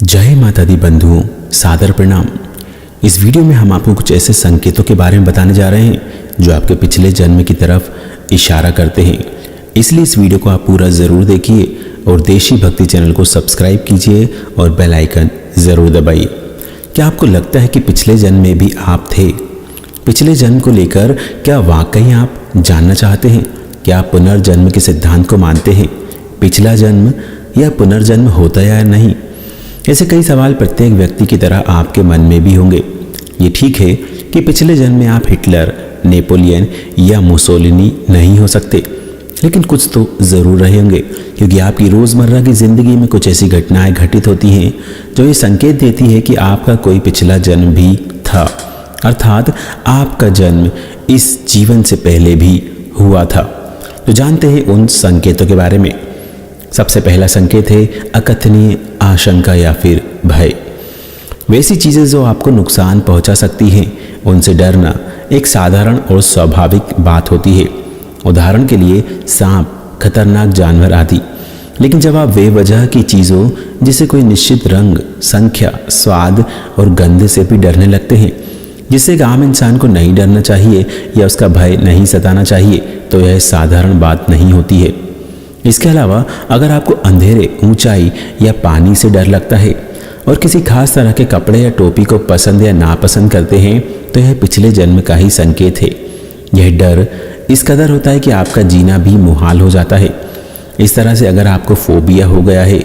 जय माता दी बंधुओं, सादर प्रणाम। इस वीडियो में हम आपको कुछ ऐसे संकेतों के बारे में बताने जा रहे हैं जो आपके पिछले जन्म की तरफ इशारा करते हैं। इसलिए इस वीडियो को आप पूरा ज़रूर देखिए और देशी भक्ति चैनल को सब्सक्राइब कीजिए और बेल आइकन ज़रूर दबाइए। क्या आपको लगता है कि पिछले जन्म में भी आप थे? पिछले जन्म को लेकर क्या वाकई आप जानना चाहते हैं? क्या आप पुनर्जन्म के सिद्धांत को मानते हैं? पिछला जन्म या पुनर्जन्म होता या नहीं? ऐसे कई सवाल प्रत्येक व्यक्ति की तरह आपके मन में भी होंगे। ये ठीक है कि पिछले जन्म में आप हिटलर, नेपोलियन या मुसोलिनी नहीं हो सकते, लेकिन कुछ तो ज़रूर रहे होंगे, क्योंकि आपकी रोज़मर्रा की ज़िंदगी में कुछ ऐसी घटनाएं घटित होती हैं जो ये संकेत देती है कि आपका कोई पिछला जन्म भी था, अर्थात आपका जन्म इस जीवन से पहले भी हुआ था। तो जानते हैं उन संकेतों के बारे में। सबसे पहला संकेत है अकथनीय आशंका या फिर भय। वैसी चीज़ें जो आपको नुकसान पहुंचा सकती हैं, उनसे डरना एक साधारण और स्वाभाविक बात होती है। उदाहरण के लिए सांप, खतरनाक जानवर आदि। लेकिन जब आप बेवजह की चीज़ों जिसे कोई निश्चित रंग, संख्या, स्वाद और गंध से भी डरने लगते हैं, जिससे एक आम इंसान को नहीं डरना चाहिए या उसका भय नहीं सताना चाहिए, तो यह साधारण बात नहीं होती है। इसके अलावा अगर आपको अंधेरे, ऊंचाई या पानी से डर लगता है और किसी खास तरह के कपड़े या टोपी को पसंद या नापसंद करते हैं, तो यह पिछले जन्म का ही संकेत है। यह डर इस कदर होता है कि आपका जीना भी मुहाल हो जाता है। इस तरह से अगर आपको फोबिया हो गया है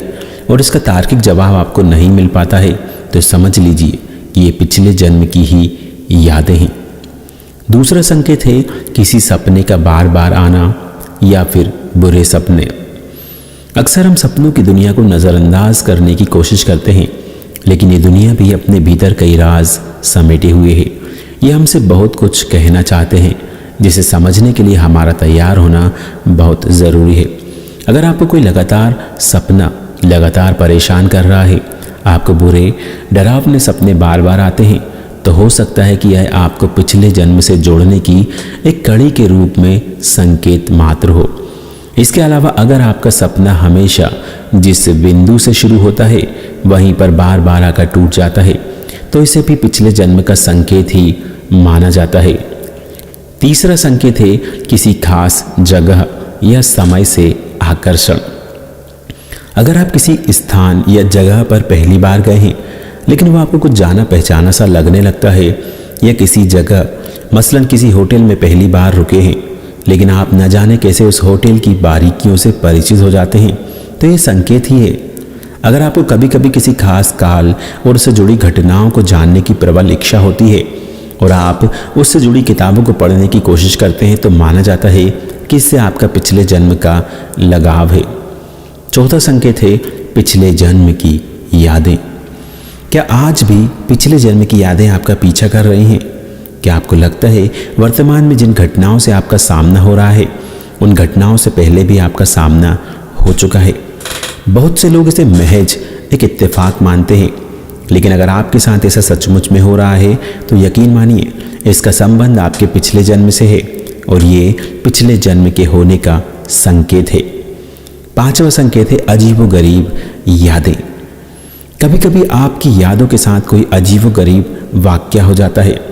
और इसका तार्किक जवाब आपको नहीं मिल पाता है, तो समझ लीजिए कि ये पिछले जन्म की ही यादें हैं। दूसरा संकेत है किसी सपने का बार बार आना या फिर बुरे सपने। अक्सर हम सपनों की दुनिया को नज़रअंदाज करने की कोशिश करते हैं, लेकिन ये दुनिया भी अपने भीतर कई राज समेटे हुए है। ये हमसे बहुत कुछ कहना चाहते हैं, जिसे समझने के लिए हमारा तैयार होना बहुत ज़रूरी है। अगर आपको कोई लगातार सपना लगातार परेशान कर रहा है, आपको बुरे डरावने सपने बार बार आते हैं, तो हो सकता है कि यह आपको पिछले जन्म से जोड़ने की एक कड़ी के रूप में संकेत मात्र हो। इसके अलावा अगर आपका सपना हमेशा जिस बिंदु से शुरू होता है वहीं पर बार बार आकर टूट जाता है, तो इसे भी पिछले जन्म का संकेत ही माना जाता है। तीसरा संकेत है किसी खास जगह या समय से आकर्षण। अगर आप किसी स्थान या जगह पर पहली बार गए हैं, लेकिन वो आपको कुछ जाना पहचाना सा लगने लगता है, या किसी जगह मसलन किसी होटल में पहली बार रुके हैं, लेकिन आप न जाने कैसे उस होटल की बारीकियों से परिचित हो जाते हैं, तो ये संकेत ही है। अगर आपको कभी कभी किसी खास काल और उससे जुड़ी घटनाओं को जानने की प्रबल इच्छा होती है और आप उससे जुड़ी किताबों को पढ़ने की कोशिश करते हैं, तो माना जाता है कि इससे आपका पिछले जन्म का लगाव है। चौथा संकेत है पिछले जन्म की यादें। क्या आज भी पिछले जन्म की यादें आपका पीछा कर रही हैं? क्या आपको लगता है वर्तमान में जिन घटनाओं से आपका सामना हो रहा है, उन घटनाओं से पहले भी आपका सामना हो चुका है? बहुत से लोग इसे महज एक इत्तेफाक मानते हैं, लेकिन अगर आपके साथ ऐसा सचमुच में हो रहा है, तो यकीन मानिए इसका संबंध आपके पिछले जन्म से है और ये पिछले जन्म के होने का संकेत है। पांचवा संकेत है अजीबोगरीब यादें। कभी कभी आपकी यादों के साथ कोई अजीबोगरीब वाक़या हो जाता है।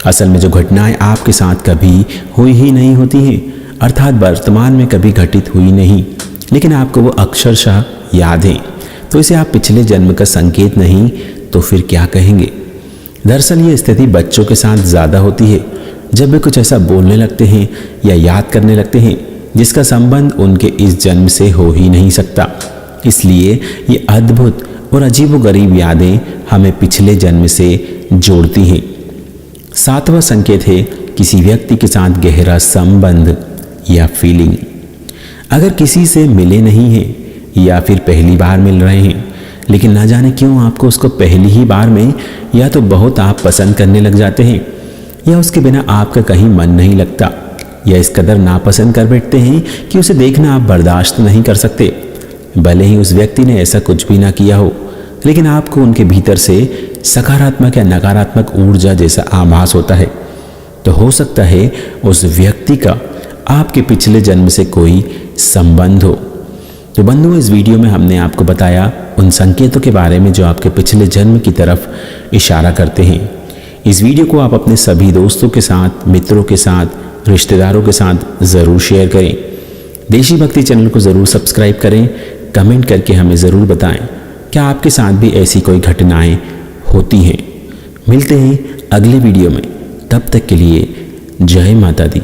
असल में जो घटनाएं आपके साथ कभी हुई ही नहीं होती हैं, अर्थात वर्तमान में कभी घटित हुई नहीं, लेकिन आपको वो अक्षरशः याद है, तो इसे आप पिछले जन्म का संकेत नहीं तो फिर क्या कहेंगे? दरअसल ये स्थिति बच्चों के साथ ज़्यादा होती है, जब वे कुछ ऐसा बोलने लगते हैं या याद करने लगते हैं जिसका संबंध उनके इस जन्म से हो ही नहीं सकता। इसलिए ये अद्भुत और अजीबोगरीब यादें हमें पिछले जन्म से जोड़ती हैं। सातवां संकेत है किसी व्यक्ति के साथ गहरा संबंध या फीलिंग। अगर किसी से मिले नहीं हैं या फिर पहली बार मिल रहे हैं, लेकिन ना जाने क्यों आपको उसको पहली ही बार में या तो बहुत आप पसंद करने लग जाते हैं, या उसके बिना आपका कहीं मन नहीं लगता, या इस कदर नापसंद कर बैठते हैं कि उसे देखना आप बर्दाश्त नहीं कर सकते। भले ही उस व्यक्ति ने ऐसा कुछ भी ना किया हो, लेकिन आपको उनके भीतर से सकारात्मक या नकारात्मक ऊर्जा जैसा आभास होता है, तो हो सकता है उस व्यक्ति का आपके पिछले जन्म से कोई संबंध हो। तो बंधुओं, इस वीडियो में हमने आपको बताया उन संकेतों के बारे में जो आपके पिछले जन्म की तरफ इशारा करते हैं। इस वीडियो को आप अपने सभी दोस्तों के साथ, मित्रों के साथ, रिश्तेदारों के साथ ज़रूर शेयर करें। देशी भक्ति चैनल को ज़रूर सब्सक्राइब करें। कमेंट करके हमें ज़रूर बताएं क्या आपके साथ भी ऐसी कोई घटनाएं होती हैं। मिलते हैं अगले वीडियो में, तब तक के लिए जय माता दी।